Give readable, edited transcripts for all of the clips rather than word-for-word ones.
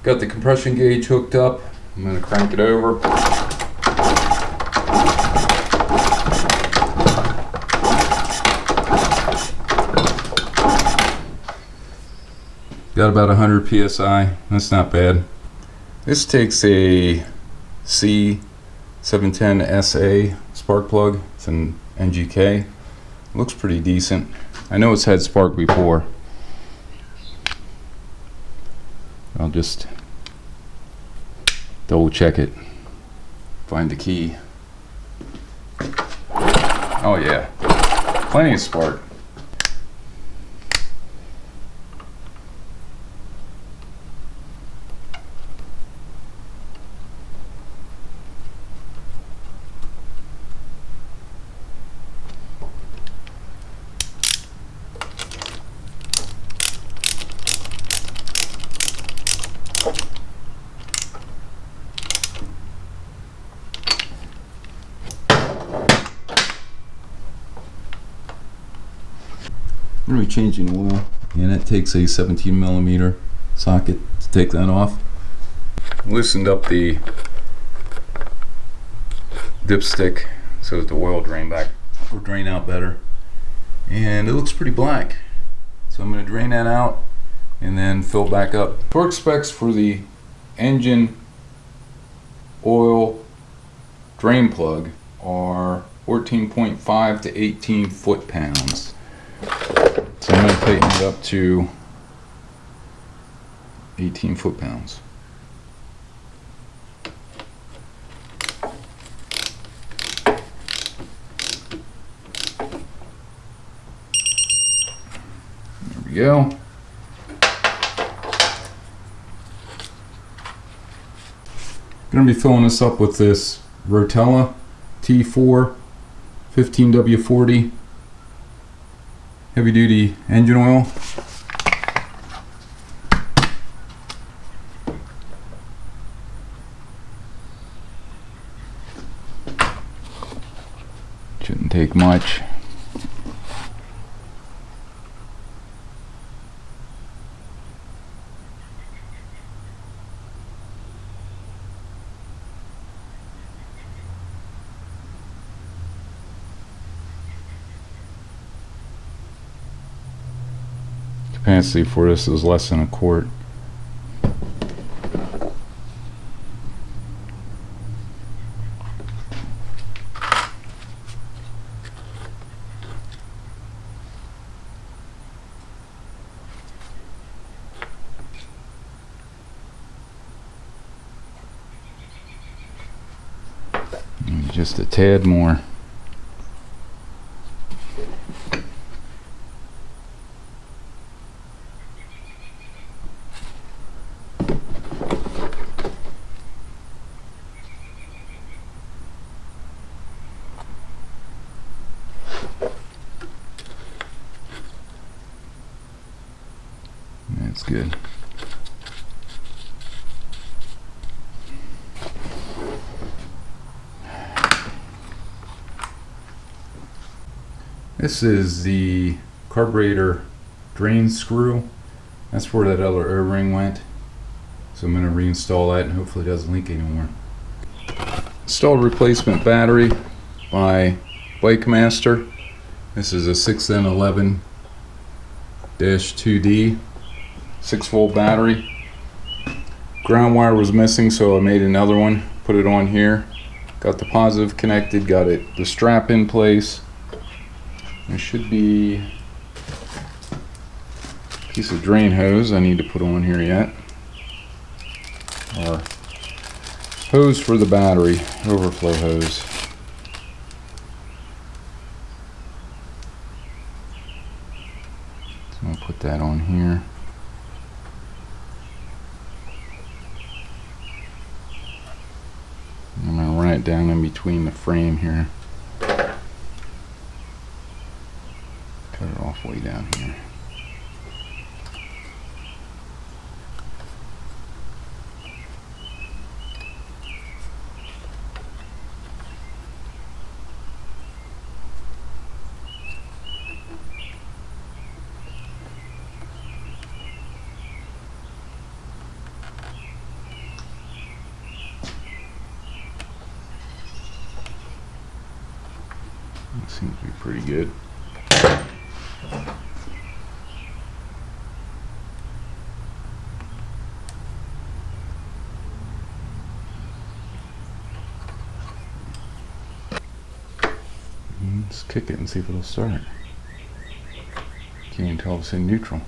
Got the compression gauge hooked up. I'm going to crank it over. Got about 100 psi. That's not bad. This takes a C710SA spark plug. It's an NGK. Looks pretty decent. I know it's had spark before. I'll just double check it. Find the key. Oh yeah, plenty of spark. I'm going to be changing oil, and it takes a 17 millimeter socket to take that off. Loosened up the dipstick so that the oil drain out better, and it looks pretty black. So I'm going to drain that out and then fill back up. Torque specs for the engine oil drain plug are 14.5 to 18 foot-pounds. So I'm going to tighten it up to 18 foot-pounds. There we go. Going to be filling this up with this Rotella T4 15W40 heavy duty engine oil. Shouldn't take much. Capacity for this is less than a quart. And just a tad more. That's good. This is the carburetor drain screw. That's where that other O-ring went. So I'm going to reinstall that and hopefully it doesn't leak anymore. Installed replacement battery by Bikemaster. This is a 6N11-2D 6-volt battery. Ground wire was missing, so I made another one, put it on here. Got the positive connected, got the strap in place. There should be a piece of drain hose I need to put on here yet. Or hose for the battery, overflow hose. So I'll put that on here. I'm going to run it down in between the frame here. Cut it off way down here. Seems to be pretty good. Let's kick it and see if it'll start. Can't tell if it's in neutral.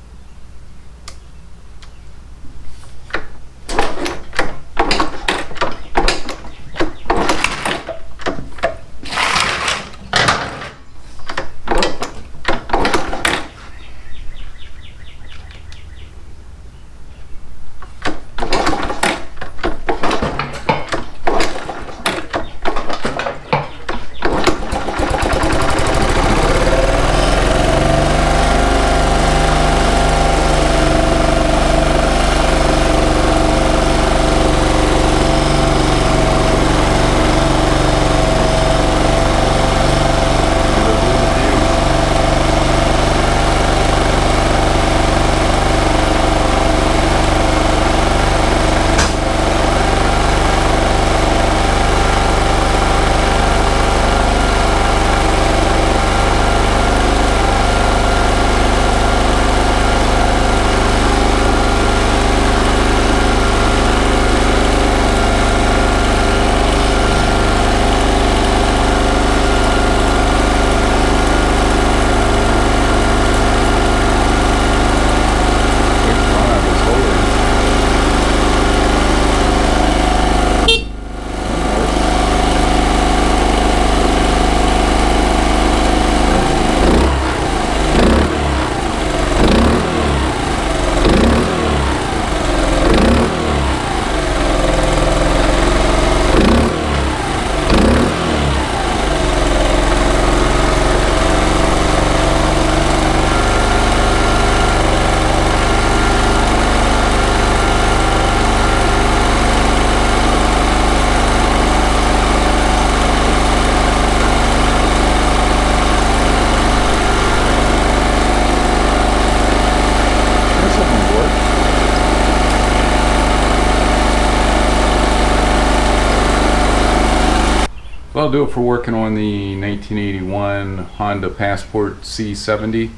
Well, that'll do it for working on the 1981 Honda Passport C70.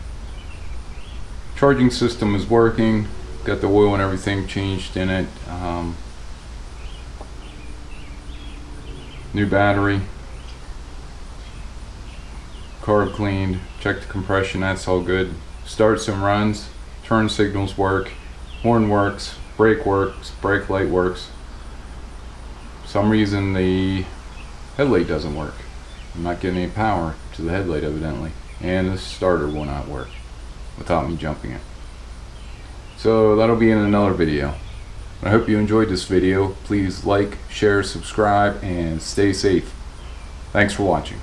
Charging system is working. Got the oil and everything changed in it. New battery. Carb cleaned. Checked the compression. That's all good. Starts and runs. Turn signals work. Horn works. Brake works. Brake light works. For some reason the headlight doesn't work. I'm not getting any power to the headlight evidently, and the starter will not work without me jumping it. So that'll be in another video. I hope you enjoyed this video. Please like, share, subscribe, and stay safe. Thanks for watching.